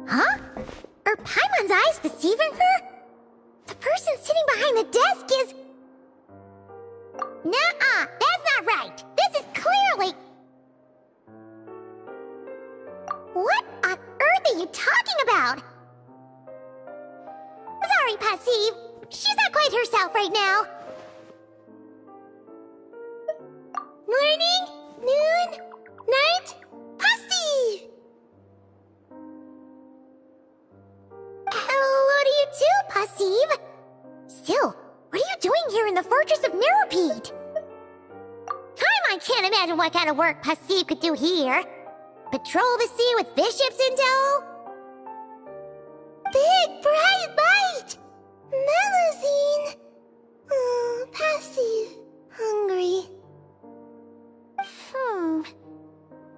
Huh? Are Paimon's eyes deceiving her? The person sitting behind the desk is... Nuh-uh, that's not right. This is clearly... What on earth are you talking about? Sorry, Passive. She's not quite herself right now. Morning, noon, night, Passive! Hello to you too, Passive. Still, what are you doing here in the Fortress of Meropide? I can't imagine what kind of work Passive could do here. Patrol the sea with fish ships in tow? Big, bright light! Melusine! Oh, Passive. Hungry.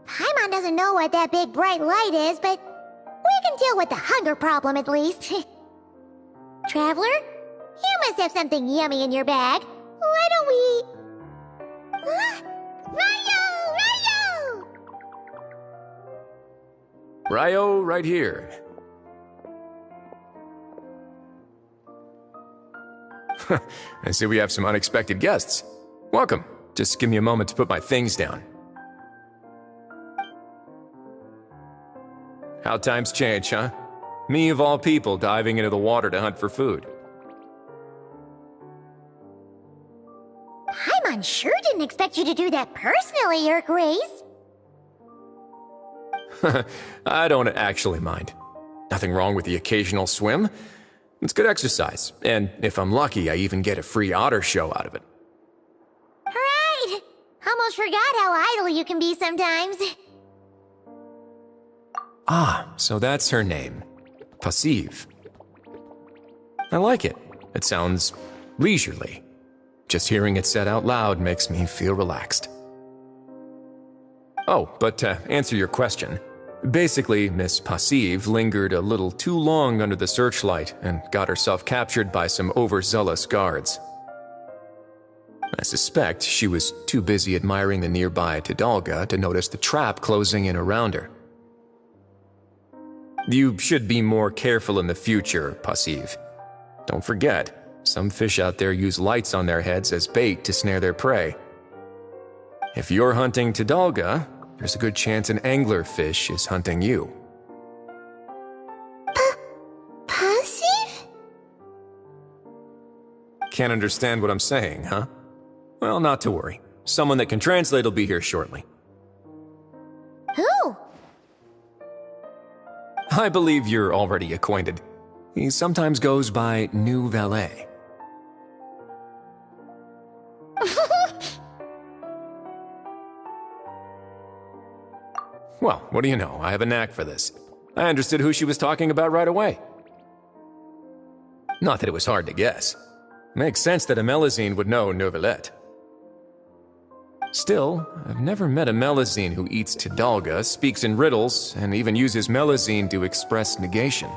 Paimon doesn't know what that big, bright light is, but we can deal with the hunger problem at least. Traveler, you must have something yummy in your bag. Why don't we... Huh? Ryo! Ryo, right here. I see we have some unexpected guests. Welcome. Just give me a moment to put my things down. How times change, huh? Me of all people diving into the water to hunt for food. Paimon sure didn't expect you to do that personally, Your Grace. I don't actually mind. Nothing wrong with the occasional swim. It's good exercise, and if I'm lucky, I even get a free otter show out of it. Right! Almost forgot how idle you can be sometimes. Ah, so that's her name. Passive. I like it. It sounds leisurely. Just hearing it said out loud makes me feel relaxed. Oh, but to answer your question, basically, Miss Passive lingered a little too long under the searchlight and got herself captured by some overzealous guards. I suspect she was too busy admiring the nearby Tidalga to notice the trap closing in around her. You should be more careful in the future, Passive. Don't forget, some fish out there use lights on their heads as bait to snare their prey. If you're hunting Tidalga, there's a good chance an anglerfish is hunting you. Passive? Can't understand what I'm saying, huh? Well, not to worry. Someone that can translate will be here shortly. Who? I believe you're already acquainted. He sometimes goes by New Valet. Well, what do you know? I have a knack for this. I understood who she was talking about right away. Not that it was hard to guess. Makes sense that a Melusine would know Neuvillette. Still, I've never met a Melusine who eats Tidalga, speaks in riddles, and even uses Melusine to express negation.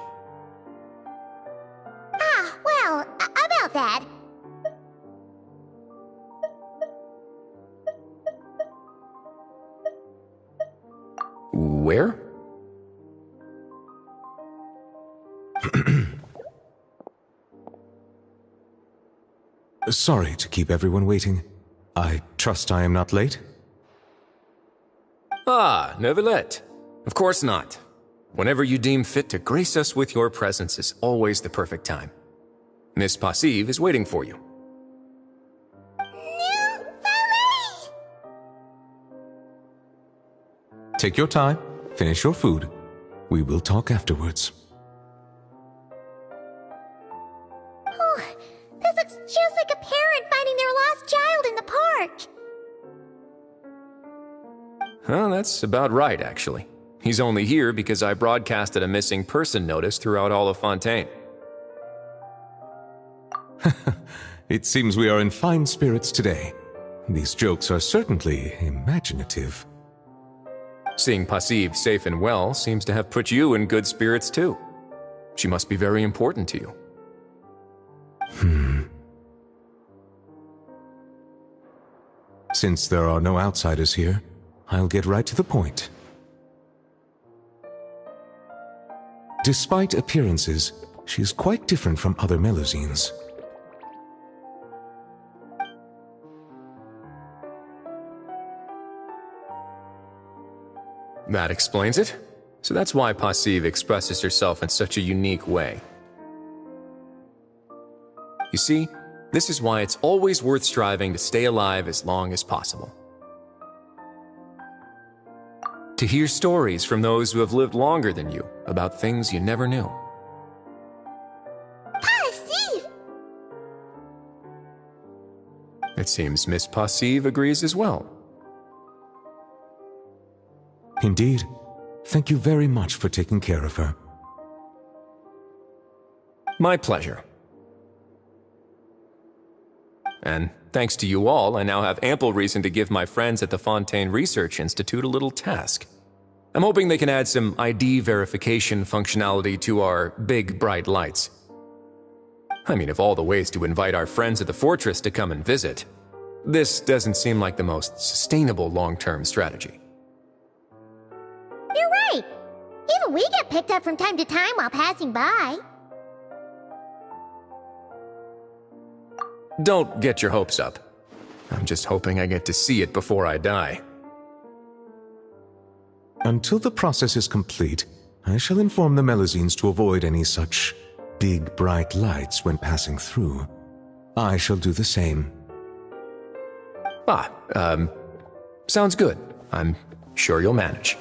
Ah, well, about that. Where? Sorry to keep everyone waiting. I trust I am not late? Ah, Neuvillette. Of course not. Whenever you deem fit to grace us with your presence is always the perfect time. Miss Passive is waiting for you. New Valet! Take your time, finish your food. We will talk afterwards. Oh, this looks just like a parent finding their lost child in the park. Well, that's about right, actually. He's only here because I broadcasted a missing person notice throughout all of Fontaine. It seems we are in fine spirits today. These jokes are certainly imaginative. Seeing Passive safe and well seems to have put you in good spirits too. She must be very important to you. Since there are no outsiders here, I'll get right to the point. Despite appearances, she is quite different from other Melusines. That explains it. So that's why Passive expresses herself in such a unique way. You see, this is why it's always worth striving to stay alive as long as possible. To hear stories from those who have lived longer than you about things you never knew. Passive! It seems Miss Passive agrees as well. Indeed. Thank you very much for taking care of her. My pleasure. And thanks to you all, I now have ample reason to give my friends at the Fontaine Research Institute a little task. I'm hoping they can add some ID verification functionality to our big bright lights. I mean, of all the ways to invite our friends at the fortress to come and visit, this doesn't seem like the most sustainable long-term strategy. You're right. Even we get picked up from time to time while passing by. Don't get your hopes up. I'm just hoping I get to see it before I die. Until the process is complete, I shall inform the Melusines to avoid any such big bright lights when passing through. I shall do the same. Sounds good. I'm sure you'll manage.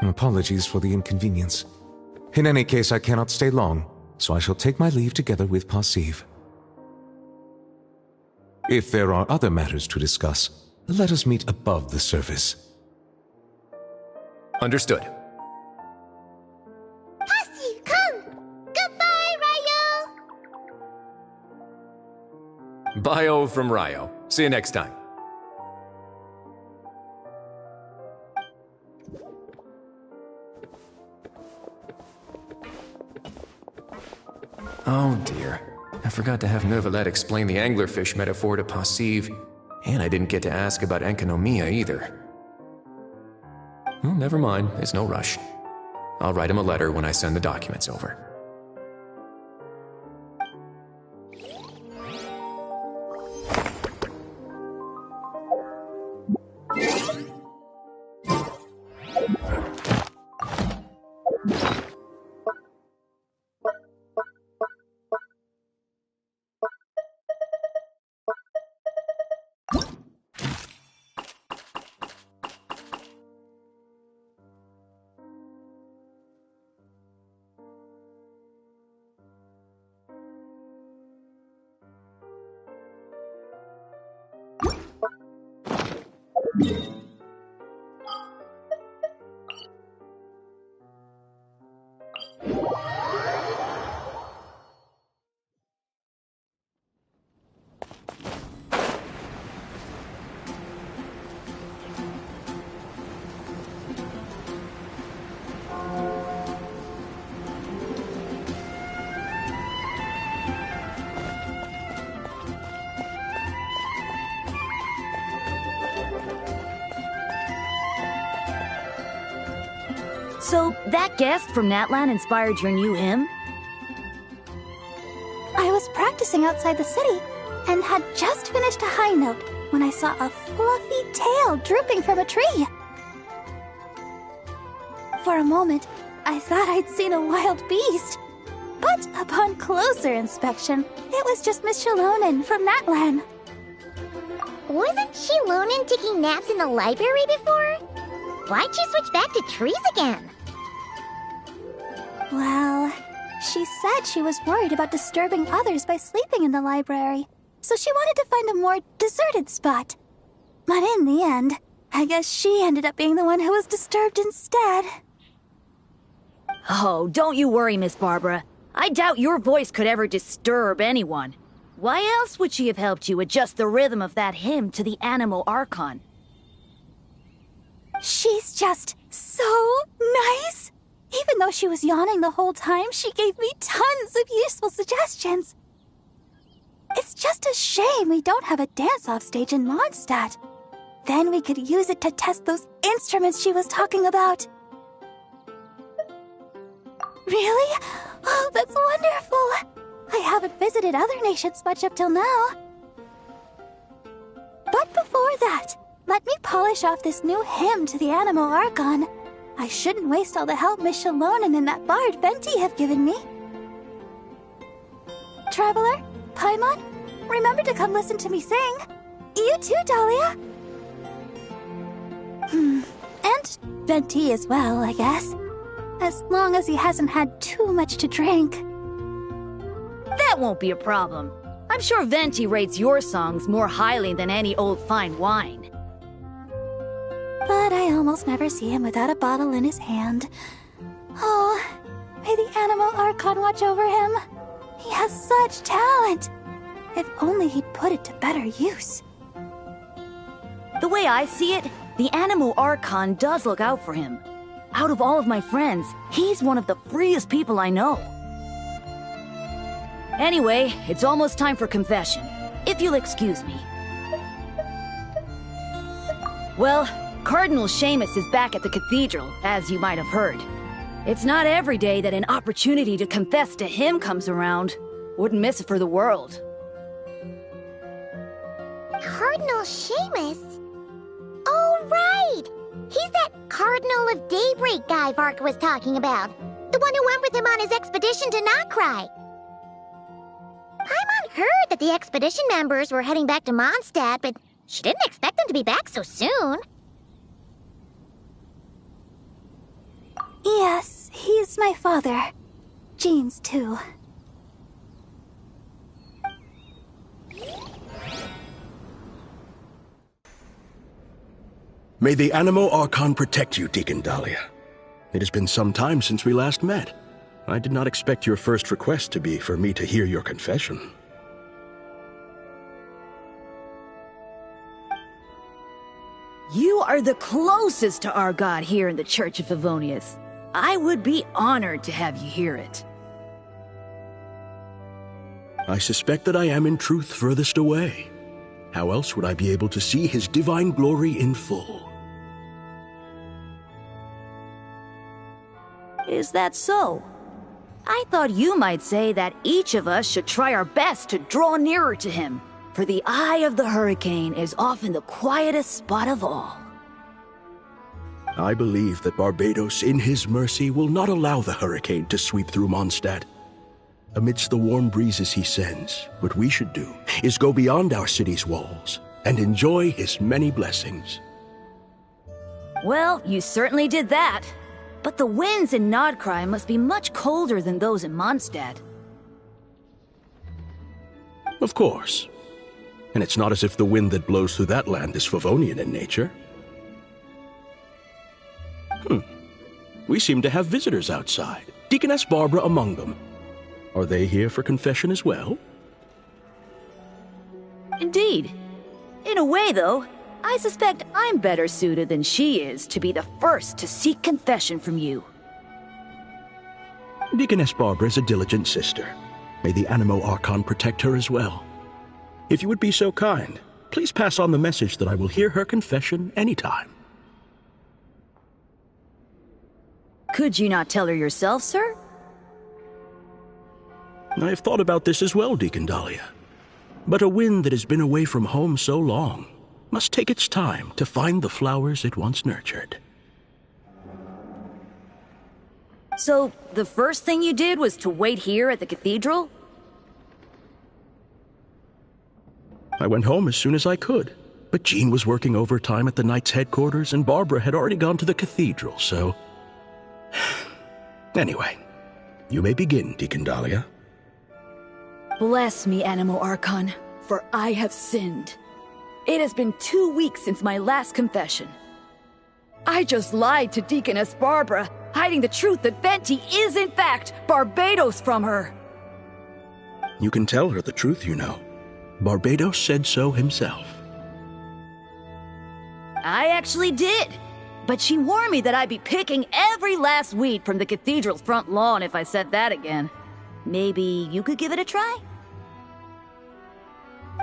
Apologies for the inconvenience. In any case, I cannot stay long, so I shall take my leave together with Passive. If there are other matters to discuss, let us meet above the surface. Understood. Passive, come! Goodbye, Ryo! Bio from Ryo. See you next time. Oh dear. I forgot to have Neuvillette explain the anglerfish metaphor to Passive, and I didn't get to ask about enkonomia either. Well, never mind, there's no rush. I'll write him a letter when I send the documents over. So, that guest from Natlan inspired your new hymn? I was practicing outside the city, and had just finished a high note when I saw a fluffy tail drooping from a tree. For a moment, I thought I'd seen a wild beast. But upon closer inspection, it was just Miss Shalonen from Natlan. Wasn't she Lonan taking naps in the library before? Why'd she switch back to trees again? Well, she said she was worried about disturbing others by sleeping in the library, so she wanted to find a more deserted spot. But in the end, I guess she ended up being the one who was disturbed instead. Oh, don't you worry, Miss Barbara. I doubt your voice could ever disturb anyone. Why else would she have helped you adjust the rhythm of that hymn to the Anemo Archon? She's just so nice! Even though she was yawning the whole time, she gave me tons of useful suggestions. It's just a shame we don't have a dance-off stage in Mondstadt. Then we could use it to test those instruments she was talking about. Really? Oh, that's wonderful! I haven't visited other nations much up till now. But before that, let me polish off this new hymn to the Anemo Archon. I shouldn't waste all the help Miss Shalonen and that bard Venti have given me. Traveler, Paimon, remember to come listen to me sing. You too, Dahlia. And Venti as well, I guess. As long as he hasn't had too much to drink. That won't be a problem. I'm sure Venti rates your songs more highly than any old fine wine. But I almost never see him without a bottle in his hand. Oh, may the Anemo Archon watch over him. He has such talent. If only he'd put it to better use. The way I see it, the Anemo Archon does look out for him. Out of all of my friends, he's one of the freest people I know. Anyway, it's almost time for confession, if you'll excuse me. Well, Cardinal Seamus is back at the cathedral, as you might have heard. It's not every day that an opportunity to confess to him comes around. Wouldn't miss it for the world. Cardinal Seamus? Oh, right! He's that Cardinal of Daybreak guy Vark was talking about. The one who went with him on his expedition to Notcry. Paimon heard that the expedition members were heading back to Mondstadt, but she didn't expect them to be back so soon. Yes, he's my father. Jean's too. May the Anemo Archon protect you, Deacon Dahlia. It has been some time since we last met. I did not expect your first request to be for me to hear your confession. You are the closest to our god here in the Church of Favonius. I would be honored to have you hear it. I suspect that I am in truth furthest away. How else would I be able to see his divine glory in full? Is that so? I thought you might say that each of us should try our best to draw nearer to him, for the eye of the hurricane is often the quietest spot of all. I believe that Barbados, in his mercy, will not allow the hurricane to sweep through Mondstadt. Amidst the warm breezes he sends, what we should do is go beyond our city's walls and enjoy his many blessings. Well, you certainly did that. But the winds in Nodcry must be much colder than those in Mondstadt. Of course. And it's not as if the wind that blows through that land is Favonian in nature. We seem to have visitors outside, Deaconess Barbara among them. Are they here for confession as well? Indeed. In a way, though, I suspect I'm better suited than she is to be the first to seek confession from you. Deaconess Barbara is a diligent sister. May the Anemo Archon protect her as well. If you would be so kind, please pass on the message that I will hear her confession anytime. Could you not tell her yourself, sir? I have thought about this as well, Deacon Dahlia. But a wind that has been away from home so long must take its time to find the flowers it once nurtured. So, the first thing you did was to wait here at the cathedral? I went home as soon as I could, But Jean was working overtime at the Knight's headquarters, and Barbara had already gone to the cathedral, so... Anyway, you may begin, Deacon Dahlia. Bless me, Animo Archon, for I have sinned. It has been 2 weeks since my last confession. I just lied to Deaconess Barbara, hiding the truth that Venti is in fact Barbados from her. You can tell her the truth, you know. Barbados said so himself. I actually did. But she warned me that I'd be picking every last weed from the cathedral's front lawn if I said that again. Maybe you could give it a try?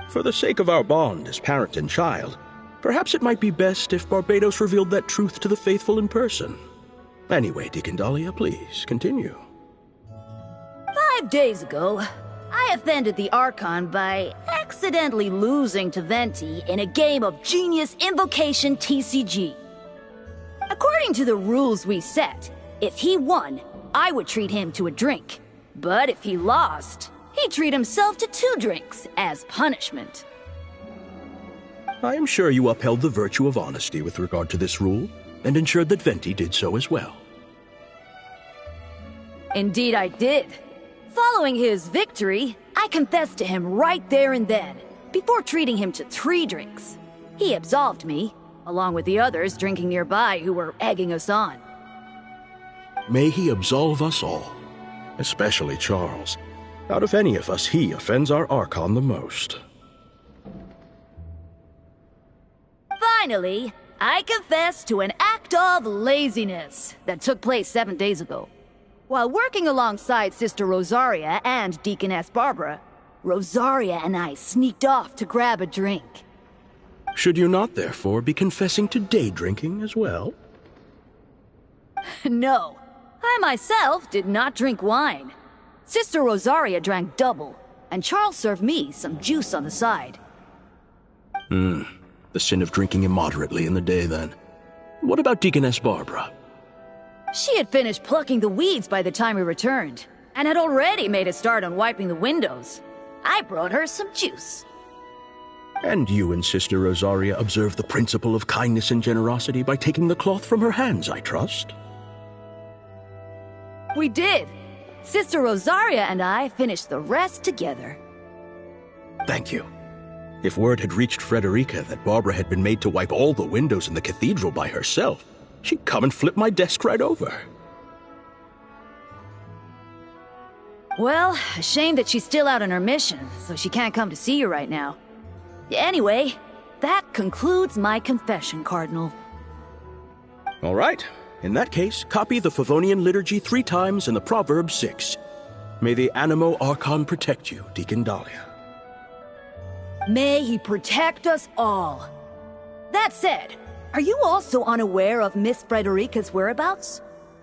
For the sake of our bond as parent and child, perhaps it might be best if Barbados revealed that truth to the faithful in person. Anyway, Deacon Dahlia, please, continue. 5 days ago, I offended the Archon by accidentally losing to Venti in a game of Genius Invocation TCG. According to the rules we set, if he won, I would treat him to a drink. But if he lost, he'd treat himself to 2 drinks as punishment. I am sure you upheld the virtue of honesty with regard to this rule, and ensured that Venti did so as well. Indeed I did. Following his victory, I confessed to him right there and then, before treating him to 3 drinks. He absolved me, along with the others drinking nearby who were egging us on. May he absolve us all, especially Charles. Out of any of us, he offends our Archon the most. Finally, I confess to an act of laziness that took place 7 days ago. While working alongside Sister Rosaria and Deaconess Barbara, Rosaria and I sneaked off to grab a drink. Should you not, therefore, be confessing to day drinking as well? No, I myself did not drink wine. Sister Rosaria drank double, and Charles served me some juice on the side. The sin of drinking immoderately in the day, then. What about Deaconess Barbara? She had finished plucking the weeds by the time we returned, and had already made a start on wiping the windows. I brought her some juice. And you and Sister Rosaria observe the principle of kindness and generosity by taking the cloth from her hands, I trust? We did. Sister Rosaria and I finished the rest together. Thank you. If word had reached Frederica that Barbara had been made to wipe all the windows in the cathedral by herself, she'd come and flip my desk right over. Well, a shame that she's still out on her mission, so she can't come to see you right now. Anyway, that concludes my confession, Cardinal. All right. In that case, copy the Favonian liturgy 3 times and the proverb 6. May the Animo Archon protect you, Deacon Dahlia. May he protect us all. That said, are you also unaware of Miss Frederica's whereabouts?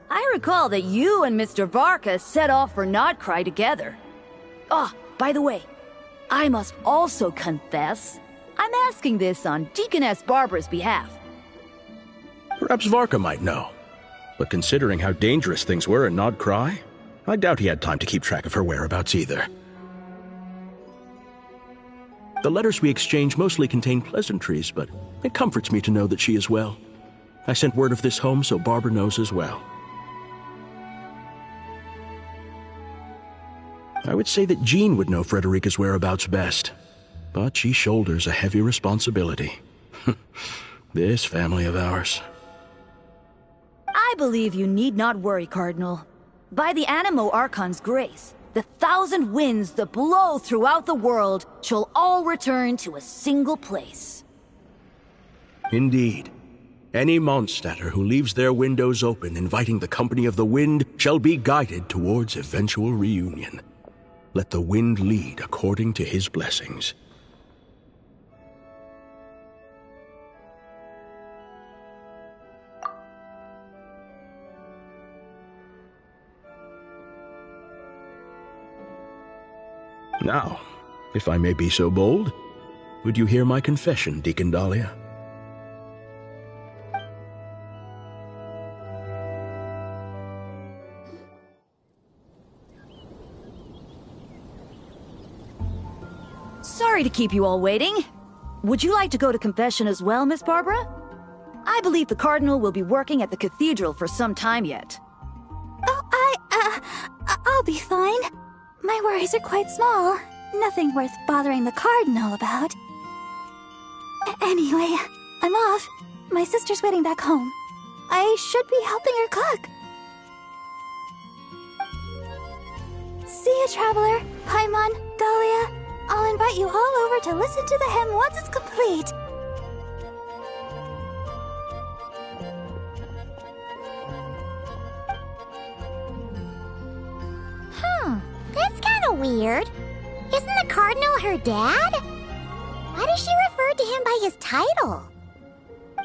I recall that you and Mr. Varka set off for Nodcry together. By the way, I must also confess, I'm asking this on Deaconess Barbara's behalf. Perhaps Varka might know. But considering how dangerous things were in Nodcry, I doubt he had time to keep track of her whereabouts either. The letters we exchange mostly contain pleasantries, but it comforts me to know that she is well. I sent word of this home so Barbara knows as well. I would say that Jean would know Frederica's whereabouts best, but she shoulders a heavy responsibility. This family of ours. I believe you need not worry, Cardinal. By the Animo Archon's grace, the 1,000 winds that blow throughout the world shall all return to a single place. Indeed. Any Mondstadter who leaves their windows open inviting the company of the wind shall be guided towards eventual reunion. Let the wind lead according to his blessings. Now, if I may be so bold, would you hear my confession, Deacon Dahlia? Sorry to keep you all waiting. Would you like to go to confession as well, Miss Barbara? I believe the Cardinal will be working at the cathedral for some time yet. I'll be fine. My worries are quite small. Nothing worth bothering the Cardinal about. Anyway, I'm off. My sister's waiting back home. I should be helping her cook. See you, Traveler, Paimon, Dahlia. I'll invite you all over to listen to the hymn once it's complete. That's kinda weird. Isn't the Cardinal her dad? Why does she refer to him by his title?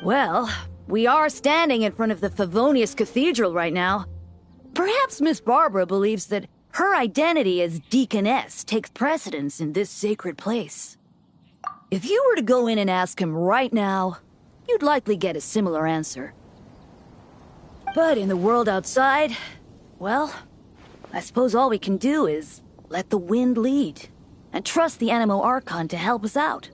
Well, we are standing in front of the Favonius Cathedral right now. Perhaps Miss Barbara believes that her identity as Deaconess takes precedence in this sacred place. If you were to go in and ask him right now, you'd likely get a similar answer. But in the world outside, well, I suppose all we can do is let the wind lead and trust the Animo Archon to help us out.